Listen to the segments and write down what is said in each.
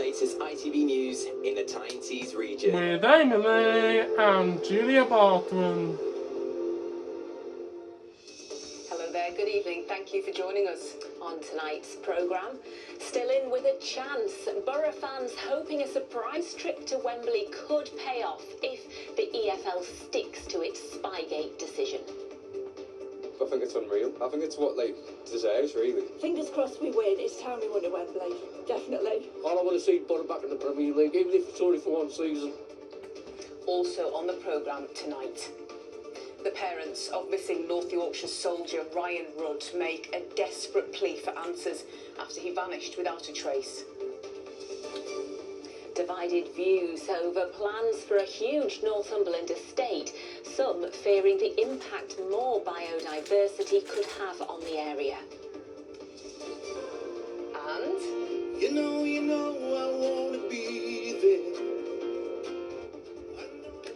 latest ITV news in the Tyne region. With Emily and Julia Barthram. Hello there, good evening. Thank you for joining us on tonight's programme. Still in with a chance. Borough fans hoping a surprise trip to Wembley could pay off if the EFL sticks to its Spygate decision. I think it's unreal. I think it's what they deserve, really. Fingers crossed we win. It's time we won at Wembley. Definitely. All I want to see Borough back in the Premier League, even if it's only for one season. Also on the programme tonight, the parents of missing North Yorkshire soldier Ryan Rudd make a desperate plea for answers after he vanished without a trace. Divided views over plans for a huge Northumberland estate, some fearing the impact more biodiversity could have on the area. And you know, I want to be there.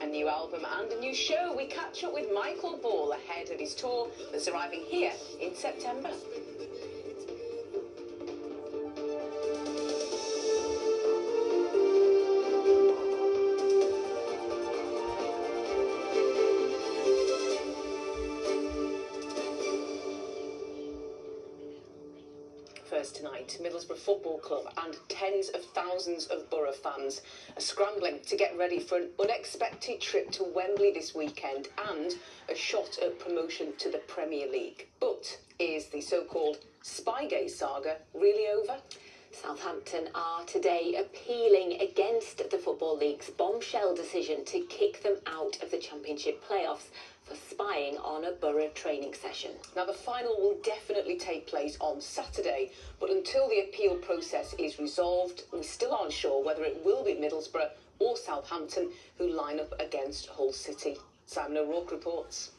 A new album and a new show. We catch up with Michael Ball ahead of his tour that's arriving here in September. First tonight, Middlesbrough Football Club and tens of thousands of Borough fans are scrambling to get ready for an unexpected trip to Wembley this weekend and a shot at promotion to the Premier League. But is the so-called Spygate saga really over? Southampton are today appealing against the Football League's bombshell decision to kick them out of the Championship playoffs for spying on a Borough training session. Now, the final will definitely take place on Saturday, but until the appeal process is resolved, we still aren't sure whether it will be Middlesbrough or Southampton who line up against Hull City. Simon O'Rourke reports.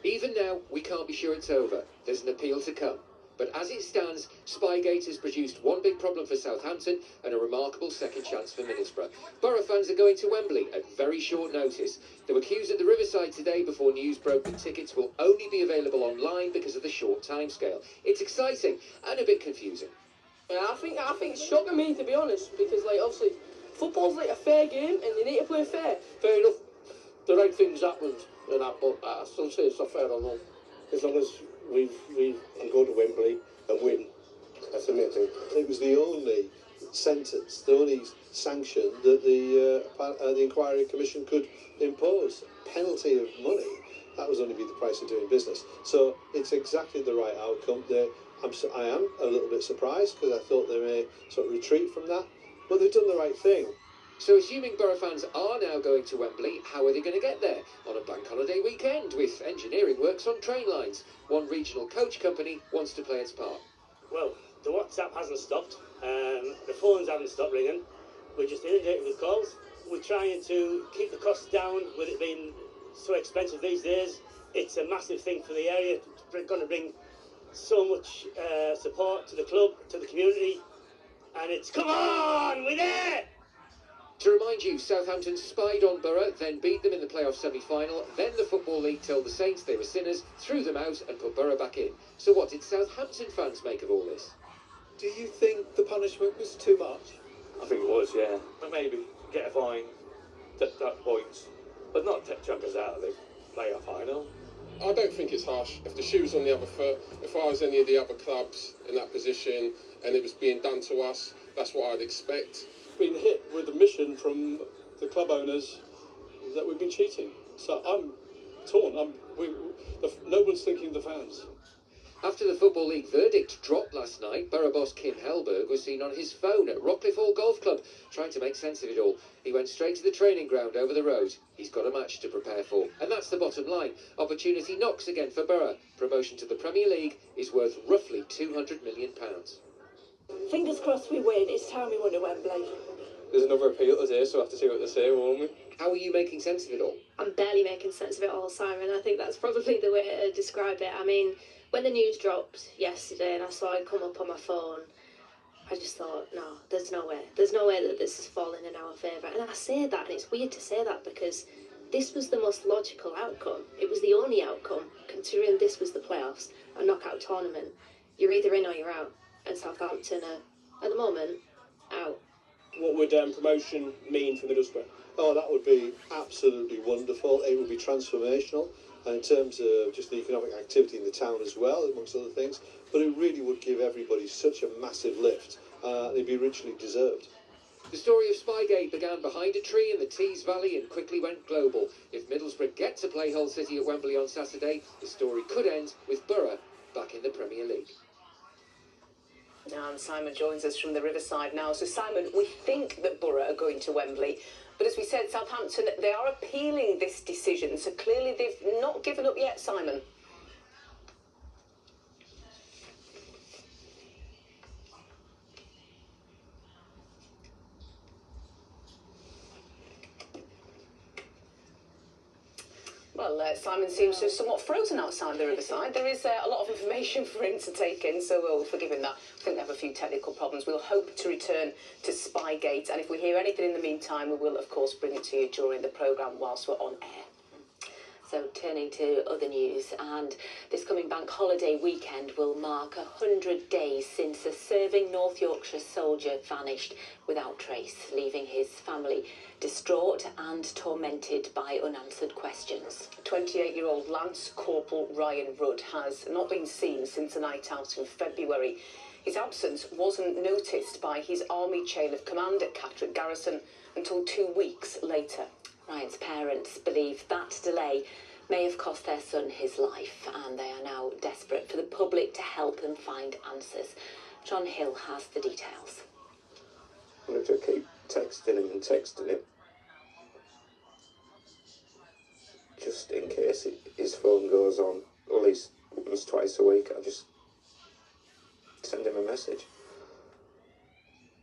Even now, we can't be sure it's over. There's an appeal to come. But as it stands, Spygate has produced one big problem for Southampton and a remarkable second chance for Middlesbrough. Borough fans are going to Wembley at very short notice. There were queues at the Riverside today before news broke that tickets will only be available online because of the short timescale. It's exciting and a bit confusing. Yeah, I think it's shocking me, to be honest, because obviously football's a fair game and they need to play fair. Fair enough, the right things happened and that, but I still say it's not fair on them. As long as we can go to Wembley and win, that's the main thing. It was the only sentence, the only sanction that the Inquiry Commission could impose. Penalty of money, that was only be the price of doing business. So it's exactly the right outcome. I am a little bit surprised because I thought they may sort of retreat from that, but they've done the right thing. So assuming Borough fans are now going to Wembley, how are they going to get there? On a bank holiday weekend with engineering works on train lines. One regional coach company wants to play its part. Well, the WhatsApp hasn't stopped, the phones haven't stopped ringing. We're just inundated with calls. We're trying to keep the costs down with it being so expensive these days. It's a massive thing for the area. It's going to bring so much support to the club, to the community, and it's, come on, we're there! To remind you, Southampton spied on Borough, then beat them in the playoff semi-final. Then the Football League told the Saints they were sinners, threw them out and put Borough back in. So what did Southampton fans make of all this? Do you think the punishment was too much? I think it was, yeah. But maybe get a fine, take that points, but not take chunkers out of the playoff final. I don't think it's harsh. If the shoe was on the other foot, if I was any of the other clubs in that position and it was being done to us, that's what I'd expect. Been hit with the mission from the club owners that we've been cheating. So I'm torn. No one's thinking of the fans. After the Football League verdict dropped last night, Borough boss Kim Hellberg was seen on his phone at Rockcliffe Hall Golf Club, trying to make sense of it all. He went straight to the training ground over the road. He's got a match to prepare for. And that's the bottom line. Opportunity knocks again for Borough. Promotion to the Premier League is worth roughly £200 million. Fingers crossed we win. It's time we won at Wembley. There's another appeal today, so we'll have to see what they say, won't we? How are you making sense of it all? I'm barely making sense of it all, Simon. I think that's probably the way to describe it. I mean, when the news dropped yesterday and I saw it come up on my phone, I just thought, no, there's no way. There's no way that this is falling in our favour. And I say that, and it's weird to say that because this was the most logical outcome. It was the only outcome, considering this was the playoffs, a knockout tournament. You're either in or you're out. And Southampton are, at the moment, out. what would promotion mean for Middlesbrough? Oh, that would be absolutely wonderful. It would be transformational in terms of just the economic activity in the town as well, amongst other things. But it really would give everybody such a massive lift. They'd be richly deserved. The story of Spygate began behind a tree in the Tees Valley and quickly went global. If Middlesbrough get to play Hull City at Wembley on Saturday, the story could end with Borough back in the Premier League. And Simon joins us from the Riverside now. So Simon, we think that Borough are going to Wembley, but as we said, Southampton, they are appealing this decision, so clearly they've not given up yet, Simon. Well, Simon seems to have somewhat frozen outside the Riverside. There is a lot of information for him to take in, so we'll forgive him that. I think they have a few technical problems. We'll hope to return to Spygate, and if we hear anything in the meantime, we will, of course, bring it to you during the programme whilst we're on air. So turning to other news, and this coming bank holiday weekend will mark 100 days since a serving North Yorkshire soldier vanished without trace, leaving his family distraught and tormented by unanswered questions. 28-year-old Lance Corporal Ryan Rudd has not been seen since a night out in February. His absence wasn't noticed by his army chain of command at Catterick Garrison until 2 weeks later. Ryan's parents believe that delay may have cost their son his life, and they are now desperate for the public to help them find answers. John Hill has the details. I'm going to keep texting him and texting him, just in case his phone goes on, at least once, twice a week. I just send him a message.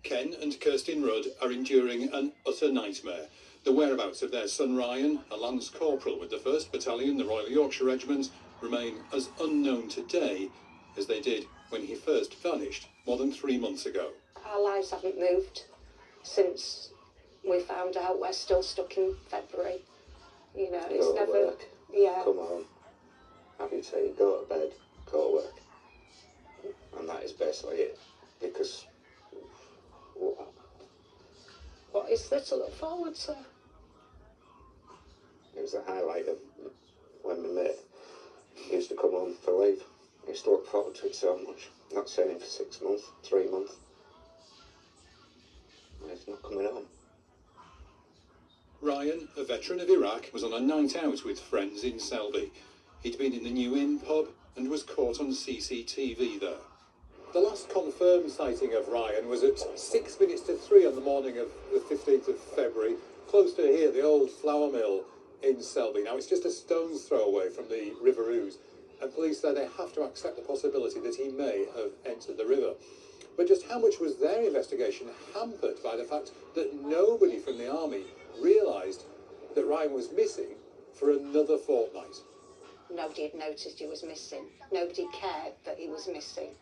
Ken and Kirstin Rudd are enduring an utter nightmare. The whereabouts of their son Ryan, a Lance Corporal with the 1st Battalion, the Royal Yorkshire Regiment, remain as unknown today as they did when he first vanished more than 3 months ago. Our lives haven't moved since we found out. We're still stuck in February. You know, it's never... Work. Yeah. Come on. Have you say, go to bed, go to work. And that is basically it. Because... What is there to look forward to? It was the highlight of when my mate used to come home for leave. I used to look forward to it so much. Not seeing him for 6 months, 3 months. And he's not coming home. Ryan, a veteran of Iraq, was on a night out with friends in Selby. He'd been in the New Inn pub and was caught on CCTV there. The last confirmed sighting of Ryan was at 6 minutes to 3 on the morning of the 15th of February, close to here, the old flour mill in Selby. Now, it's just a stone's throw away from the River Ouse, and police say they have to accept the possibility that he may have entered the river. But just how much was their investigation hampered by the fact that nobody from the army realised that Ryan was missing for another fortnight? Nobody had noticed he was missing. Nobody cared that he was missing.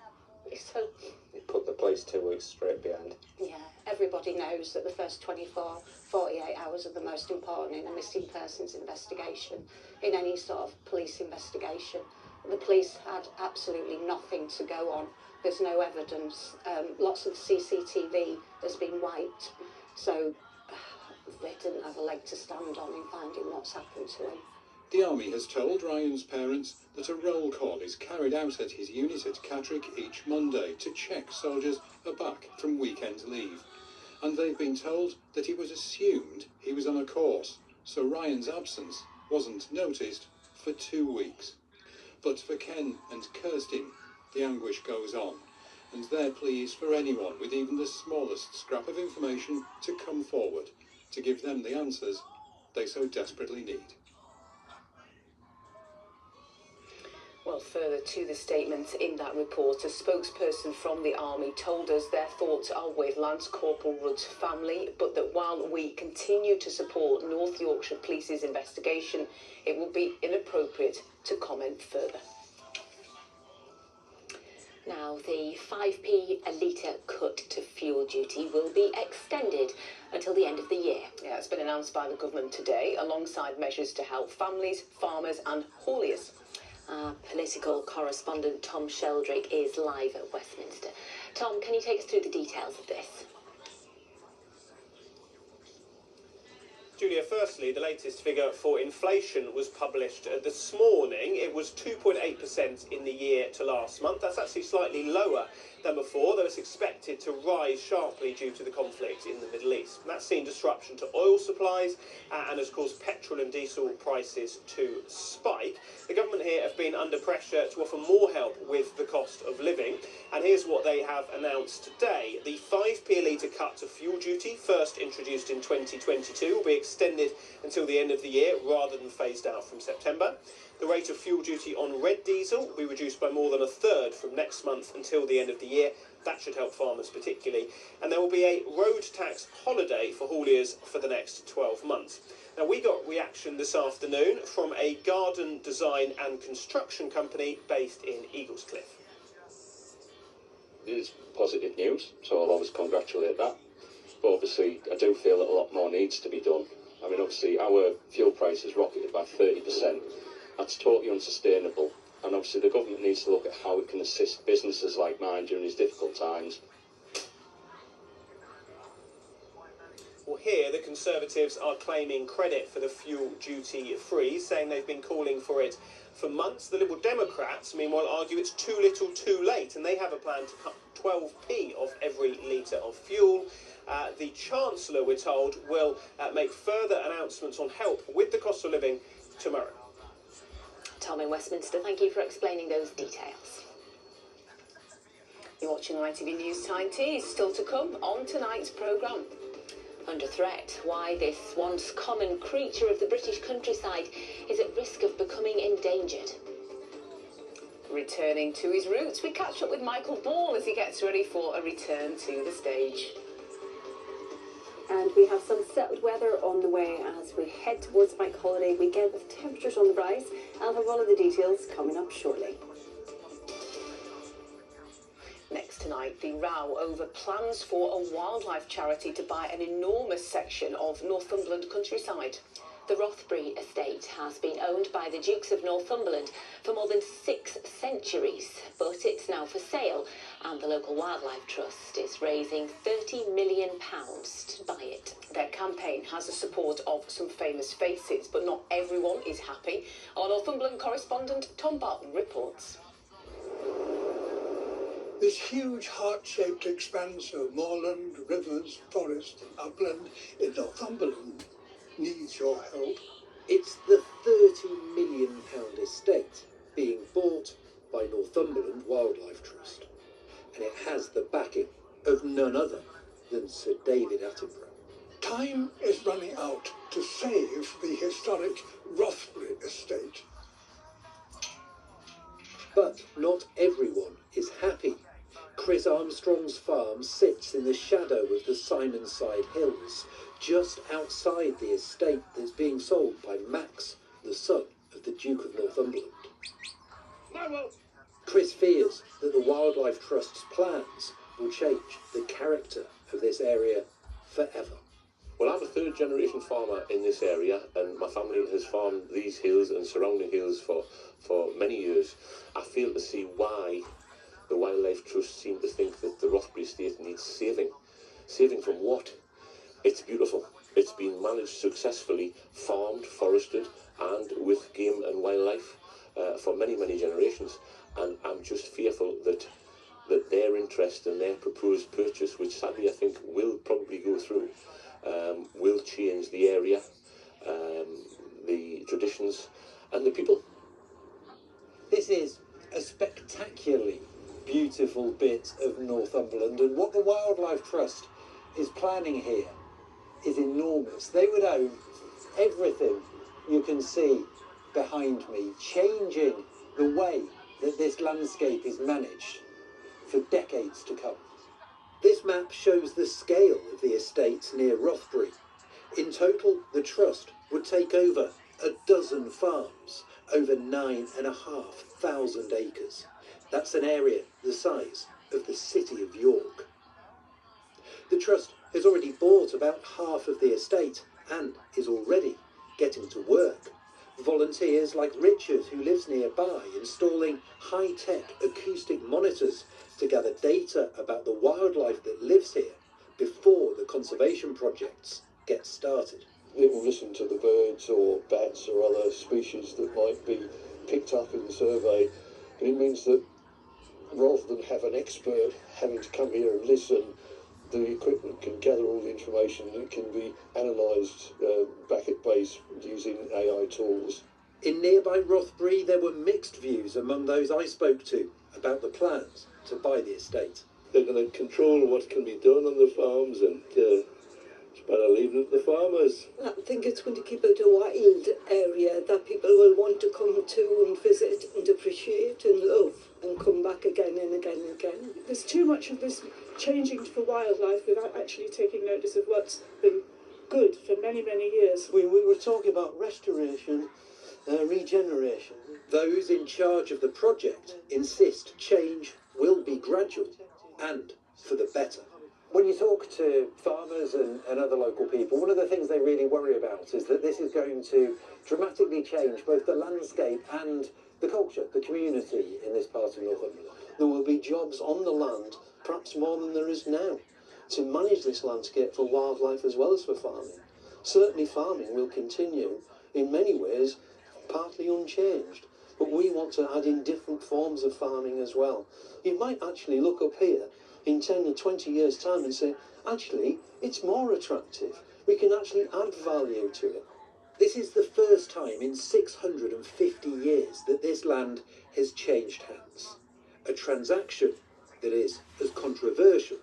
So, It put the police 2 weeks straight behind. yeah, everybody knows that the first 24, 48 hours are the most important in a missing persons investigation, in any sort of police investigation. The police had absolutely nothing to go on. There's no evidence. Lots of CCTV has been wiped, so they didn't have a leg to stand on in finding what's happened to him. The army has told Ryan's parents that a roll call is carried out at his unit at Catterick each Monday to check soldiers are back from weekend leave. And they've been told that it was assumed he was on a course, so Ryan's absence wasn't noticed for 2 weeks. But for Ken and Kirstin, the anguish goes on, and their plea is for anyone with even the smallest scrap of information to come forward to give them the answers they so desperately need. Well, further to the statements in that report, a spokesperson from the army told us their thoughts are with Lance Corporal Rudd's family, but that while we continue to support North Yorkshire Police's investigation, it would be inappropriate to comment further. Now, the 5p a litre cut to fuel duty will be extended until the end of the year. Yeah, it's been announced by the government today, alongside measures to help families, farmers and hauliers. Our political correspondent Tom Sheldrick is live at Westminster. Tom, can you take us through the details of this? Julia, firstly, the latest figure for inflation was published this morning. It was 2.8% in the year to last month. That's actually slightly lower than before, though it's expected to rise sharply due to the conflict in the Middle East. And that's seen disruption to oil supplies and has caused petrol and diesel prices to spike. The government here have been under pressure to offer more help with the cost of living. And here's what they have announced today. The 5p a litre cut to fuel duty, first introduced in 2022, will be extended until the end of the year rather than phased out from September. The rate of fuel duty on red diesel will be reduced by more than a third from next month until the end of the year. That should help farmers particularly. And there will be a road tax holiday for hauliers for the next 12 months. Now, we got reaction this afternoon from a garden design and construction company based in Eaglescliffe. It is positive news, so I'll always congratulate that. But obviously, I do feel that a lot more needs to be done. I mean, obviously, our fuel prices rocketed by 30%. That's totally unsustainable. And obviously, the government needs to look at how it can assist businesses like mine during these difficult times. Well, here the Conservatives are claiming credit for the fuel duty freeze, saying they've been calling for it for months. The Liberal Democrats, meanwhile, argue it's too little too late, and they have a plan to cut 12p off every litre of fuel. The Chancellor, we're told, will make further announcements on help with the cost of living tomorrow. Tom in Westminster, thank you for explaining those details. You're watching ITV News Tyne Tea. Still to come on tonight's programme. Under threat, why this once common creature of the British countryside is at risk of becoming endangered. Returning to his roots, we catch up with Michael Ball as he gets ready for a return to the stage. And we have some settled weather on the way as we head towards bank holiday weekend with temperatures on the rise. I'll have all of the details coming up shortly. Next tonight, the row over plans for a wildlife charity to buy an enormous section of Northumberland countryside. The Rothbury estate has been owned by the Dukes of Northumberland for more than 6 centuries, but it's now for sale, and the local wildlife trust is raising £30 million to buy it. Their campaign has the support of some famous faces, but not everyone is happy. Our Northumberland correspondent Tom Barton reports. This huge heart-shaped expanse of moorland, rivers, forest, upland in Northumberland needs your help. It's the £30 million estate being bought by Northumberland Wildlife Trust, and it has the backing of none other than Sir David Attenborough. Time is running out to save the historic Rothbury estate. But not everyone is happy. Chris Armstrong's farm sits in the shadow of the Simonside Hills, just outside the estate that's being sold by Max, the son of the Duke of Northumberland. Chris fears that the Wildlife Trust's plans will change the character of this area forever. Well, I'm a third generation farmer in this area, and my family has farmed these hills and surrounding hills for many years. I fail to see why the Wildlife Trust seem to think that the Rothbury estate needs saving. Saving from what? It's beautiful. It's been managed successfully, farmed, forested, and with game and wildlife for many, many generations. And I'm just fearful that their interest and their proposed purchase, which sadly I think will probably go through, will change the area, the traditions, and the people. This is a spectacularly beautiful bit of Northumberland, and what the Wildlife Trust is planning here is enormous. They would own everything you can see behind me, changing the way that this landscape is managed for decades to come. This map shows the scale of the estates near Rothbury. In total, the Trust would take over a dozen farms, over 9,500 acres. That's an area the size of the city of York. The Trust has already bought about half of the estate and is already getting to work. Volunteers like Richard, who lives nearby, installing high-tech acoustic monitors to gather data about the wildlife that lives here before the conservation projects get started. It will listen to the birds or bats or other species that might be picked up in the survey. And it means that rather than have an expert having to come here and listen, the equipment can gather all the information and it can be analysed back at base using AI tools. In nearby Rothbury, there were mixed views among those I spoke to about the plans to buy the estate. They're going to control what can be done on the farms, and it's better leaving it to the farmers. I think it's going to keep it a wild area that people will want to come to and visit and appreciate and love and come back again and again and again. There's too much of this changing for wildlife without actually taking notice of what's been good for many, many years. We were talking about restoration, regeneration. Those in charge of the project insist change will be gradual and for the better. When you talk to farmers and other local people, one of the things they really worry about is that this is going to dramatically change both the landscape and the culture, the community in this part of Northumberland. There will be jobs on the land, perhaps more than there is now, to manage this landscape for wildlife as well as for farming. Certainly farming will continue in many ways partly unchanged, but we want to add in different forms of farming as well. You might actually look up here in 10 or 20 years' time and say, actually, it's more attractive. We can actually add value to it. This is the first time in 650 years that this land has changed hands. A transaction that is as controversial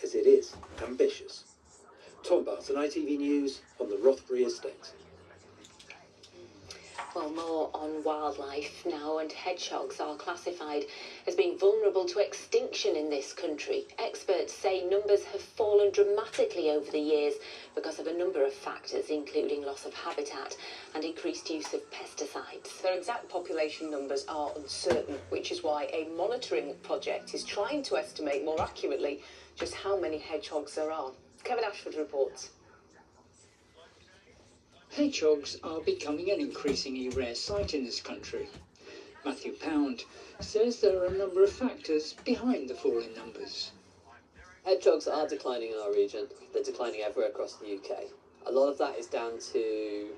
as it is ambitious. Tom Barton, ITV News on the Rothbury estate. Well, more on wildlife now, and hedgehogs are classified as being vulnerable to extinction in this country. Experts say numbers have fallen dramatically over the years because of a number of factors, including loss of habitat and increased use of pesticides. Their exact population numbers are uncertain, which is why a monitoring project is trying to estimate more accurately just how many hedgehogs there are. Kevin Ashford reports. Hedgehogs are becoming an increasingly rare sight in this country. Matthew Pound says there are a number of factors behind the fall in numbers. Hedgehogs are declining in our region. They're declining everywhere across the UK. A lot of that is down to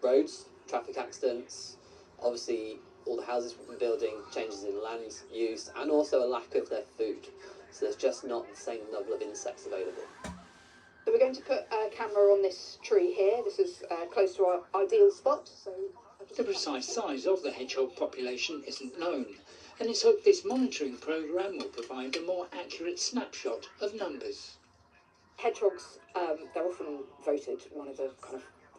roads, traffic accidents, obviously all the houses we've been building, changes in land use, and also a lack of their food. So there's just not the same level of insects available. So we're going to put a camera on this tree here. This is close to our ideal spot. The precise size of the hedgehog population isn't known, and it's hoped this monitoring programme will provide a more accurate snapshot of numbers. Hedgehogs, they're often voted one of the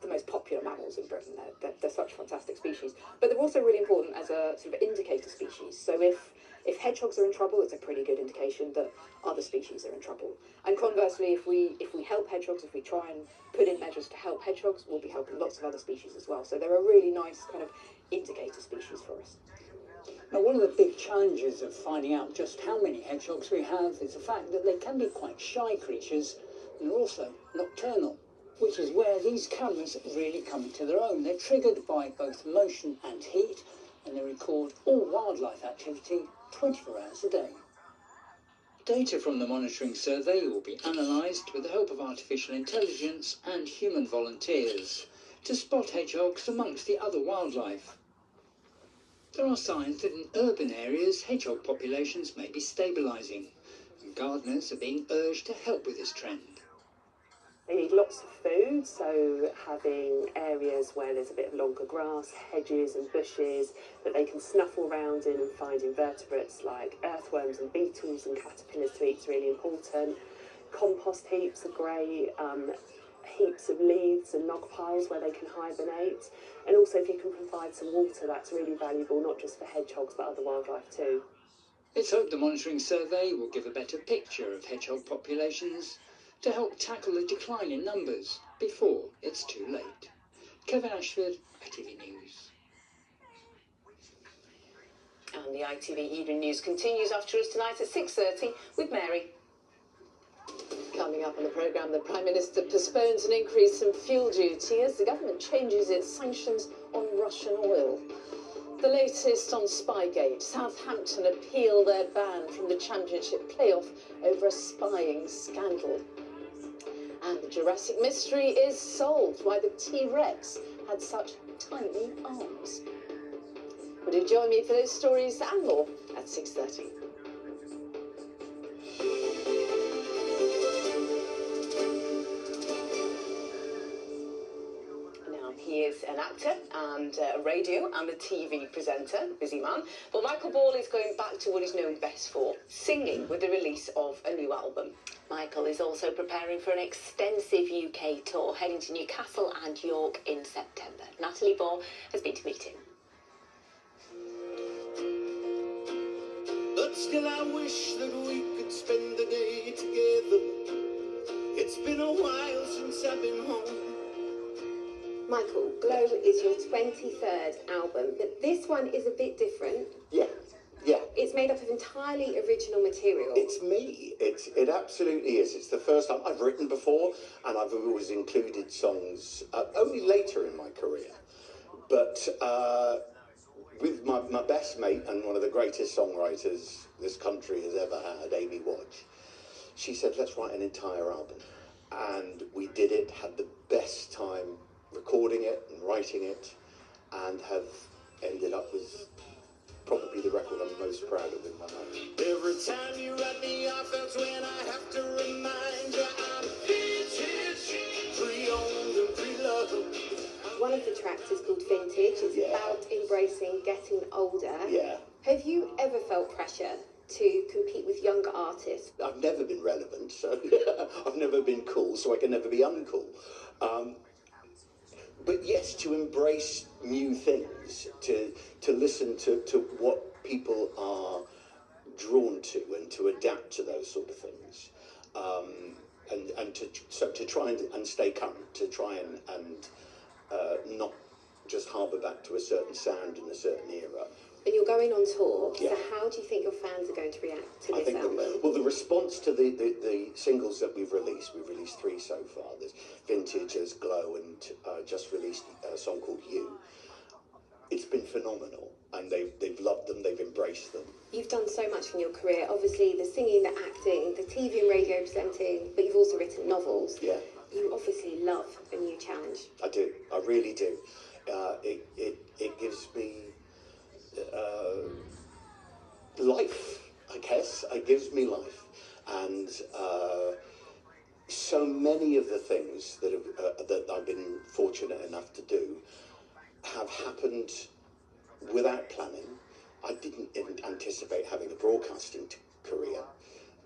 the most popular mammals in Britain. They're such fantastic species, but they're also really important as a sort of indicator species. So if hedgehogs are in trouble, it's a pretty good indication that other species are in trouble. And conversely, if we help hedgehogs, if we try and put in measures to help hedgehogs, we'll be helping lots of other species as well. So they're a really nice kind of indicator species for us. Now, one of the big challenges of finding out just how many hedgehogs we have is the fact that they can be quite shy creatures and are also nocturnal, which is where these cameras really come into their own. They're triggered by both motion and heat, and they record all wildlife activity 24 hours a day. Data from the monitoring survey will be analysed with the help of artificial intelligence and human volunteers to spot hedgehogs amongst the other wildlife. There are signs that in urban areas hedgehog populations may be stabilising, and gardeners are being urged to help with this trend. They need lots of food, so having areas where there's a bit of longer grass, hedges and bushes that they can snuffle around in and find invertebrates like earthworms and beetles and caterpillars to eat is really important. Compost heaps are great, heaps of leaves and log piles where they can hibernate. And also if you can provide some water, that's really valuable, not just for hedgehogs but other wildlife too. It's hoped the monitoring survey will give a better picture of hedgehog populations to help tackle the decline in numbers before it's too late. Kevin Ashford, ITV News. And the ITV Evening News continues after us tonight at 6:30 with Mary. Coming up on the programme, the Prime Minister postpones an increase in fuel duty as the government changes its sanctions on Russian oil. The latest on Spygate. Southampton appeal their ban from the Championship playoff over a spying scandal. And the Jurassic mystery is solved, why the T-Rex had such tiny arms. Would you join me for those stories and more at 6:30? He is an actor and a radio and a TV presenter, busy man. But Michael Ball is going back to what he's known best for, singing, with the release of a new album. Michael is also preparing for an extensive UK tour, heading to Newcastle and York in September. Natalie Ball has been to meet him. But still I wish that we could spend the day together. It's been a while since I've been home. Michael, Glow is your 23rd album, but this one is a bit different. Yeah. It's made up of entirely original material. It's me. It absolutely is. It's the first time I've written before, and I've always included songs only later in my career. But with my best mate and one of the greatest songwriters this country has ever had, Amy Watch, she said, let's write an entire album. And we did it, had the best time recording it and writing it, and have ended up with probably the record I'm most proud of in my life. Every time you write me off, that's when I have to remind you I'm vintage, pre-owned and pre-loved. One of the tracks is called Vintage. It's about embracing getting older. Yeah. Have you ever felt pressure to compete with younger artists? I've never been relevant, so I've never been cool, so I can never be uncool. But yes, to embrace new things, to listen to what people are drawn to, and to adapt to those sort of things, and to try and stay current, to try and not just harbour back to a certain sound in a certain era. And you're going on tour, Yeah. so how do you think your fans are going to react to this album? The response to the singles that we've released 3 so far. There's Vintage, there's Glow, and just released a song called You. It's been phenomenal, and they've loved them, they've embraced them. You've done so much in your career, obviously the singing, the acting, the TV and radio presenting, but you've also written novels. Yeah. You obviously love a new challenge. I do, I really do. It gives me life, I guess. It gives me life, and so many of the things that I've been fortunate enough to do have happened without planning. I didn't even anticipate having a broadcasting career,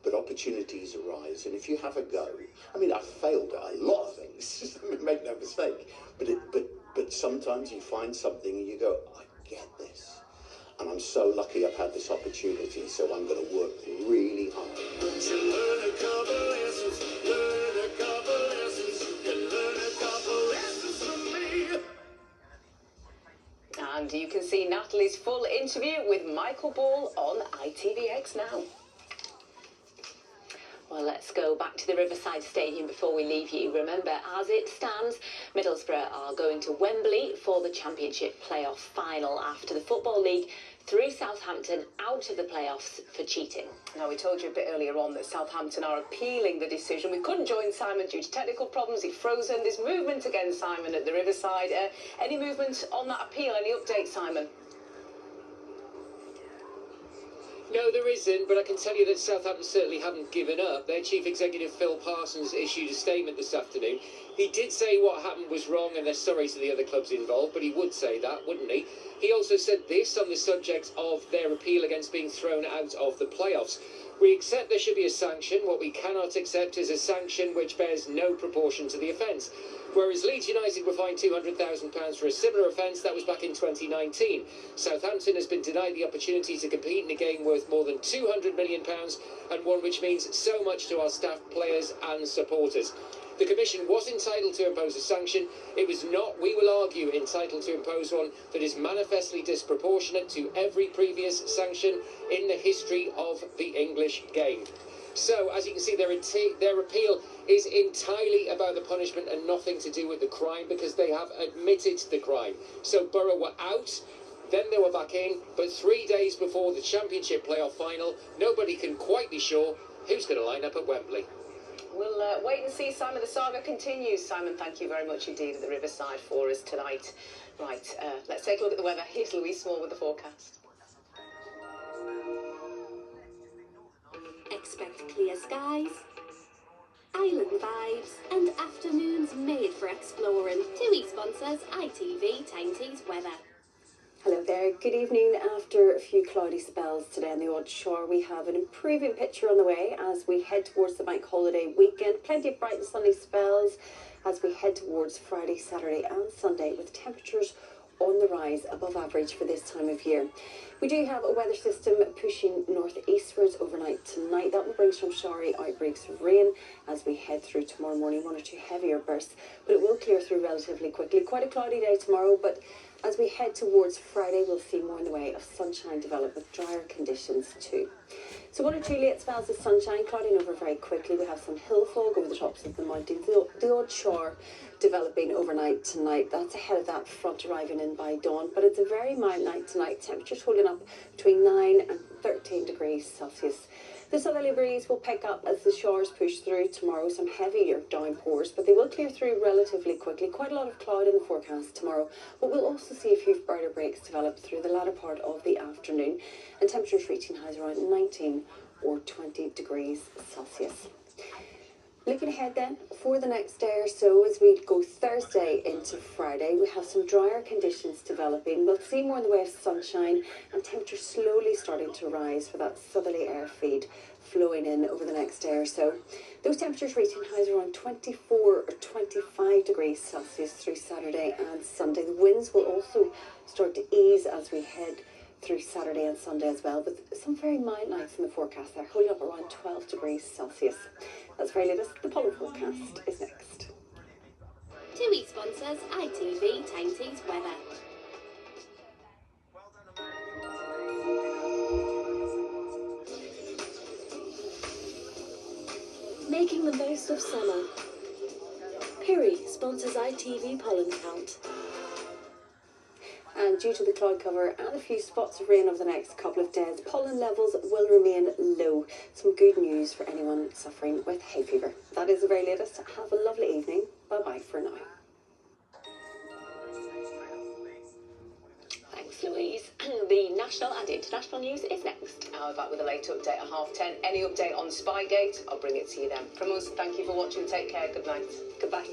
but opportunities arise, and if you have a go, I mean, I've failed at a lot of things. Make no mistake, but sometimes you find something and you go, I get this. And I'm so lucky I've had this opportunity, so I'm going to work really hard. But you learn a couple lessons, learn a couple lessons, you can learn a couple lessons from me. And you can see Natalie's full interview with Michael Ball on ITVX now. Well, let's go back to the Riverside Stadium before we leave you. Remember, as it stands, Middlesbrough are going to Wembley for the Championship playoff final after the Football League threw Southampton out of the playoffs for cheating. Now, we told you a bit earlier on that Southampton are appealing the decision. We couldn't join Simon due to technical problems. He'd frozen. There's movement again, Simon, at the Riverside. Any movement on that appeal? Any update, Simon? No, there isn't, but I can tell you that Southampton certainly haven't given up. Their chief executive, Phil Parsons, issued a statement this afternoon. He did say what happened was wrong and they're sorry to the other clubs involved, but he would say that, wouldn't he? He also said this on the subject of their appeal against being thrown out of the playoffs. We accept there should be a sanction. What we cannot accept is a sanction which bears no proportion to the offence. Whereas Leeds United were fined £200,000 for a similar offence, that was back in 2019. Southampton has been denied the opportunity to compete in a game worth more than £200 million, and one which means so much to our staff, players and supporters. The Commission was entitled to impose a sanction. It was not, we will argue, entitled to impose one that is manifestly disproportionate to every previous sanction in the history of the English game. So, as you can see, their appeal is entirely about the punishment and nothing to do with the crime, because they have admitted the crime. So Borough were out, then they were back in, but 3 days before the Championship playoff final, nobody can quite be sure who's going to line up at Wembley. We'll wait and see, Simon. The saga continues. Simon, thank you very much indeed at the Riverside for us tonight. Right, let's take a look at the weather. Here's Louise Small with the forecast. Expect clear skies, island vibes, and afternoons made for exploring. 2 week sponsors ITV Tyne's weather. Hello there, good evening. After a few cloudy spells today on the odd shore, we have an improving picture on the way as we head towards the bank holiday weekend. Plenty of bright and sunny spells as we head towards Friday, Saturday and Sunday, with temperatures on the rise above average for this time of year. We do have a weather system pushing northeastwards overnight tonight. That will bring some showery outbreaks of rain as we head through tomorrow morning, 1 or 2 heavier bursts, but it will clear through relatively quickly. Quite a cloudy day tomorrow, but as we head towards Friday, we'll see more in the way of sunshine develop with drier conditions too. So 1 or 2 late spells of sunshine clouding over very quickly. We have some hill fog over the tops of the mountains, the odd shore developing overnight tonight. That's ahead of that front arriving in by dawn, but it's a very mild night tonight. Temperatures holding up between 9 and 13 degrees Celsius. The southerly breeze will pick up as the showers push through tomorrow, some heavier downpours, but they will clear through relatively quickly. Quite a lot of cloud in the forecast tomorrow, but we'll also see a few brighter breaks develop through the latter part of the afternoon, and temperatures reaching highs around 19 or 20 degrees Celsius. Looking ahead then, for the next day or so, as we go Thursday into Friday, we have some drier conditions developing. We'll see more in the way of sunshine and temperatures slowly starting to rise for that southerly air feed flowing in over the next day or so. Those temperatures reaching highs around 24 or 25 degrees Celsius through Saturday and Sunday. The winds will also start to ease as we head through Saturday and Sunday as well, with some very mild nights in the forecast there, holding up around 12 degrees Celsius. That's very latest. The pollen forecast is next. 2 week sponsors ITV Tyne's weather. Making the most of summer. Piri sponsors ITV pollen count. And due to the cloud cover and a few spots of rain over the next couple of days, pollen levels will remain low. Some good news for anyone suffering with hay fever. That is the very latest. Have a lovely evening. Bye-bye for now. Thanks, Louise. The national and international news is next. I'll be back with a late update at 10:30. Any update on Spygate, I'll bring it to you then. From us, thank you for watching. Take care. Good night. Goodbye.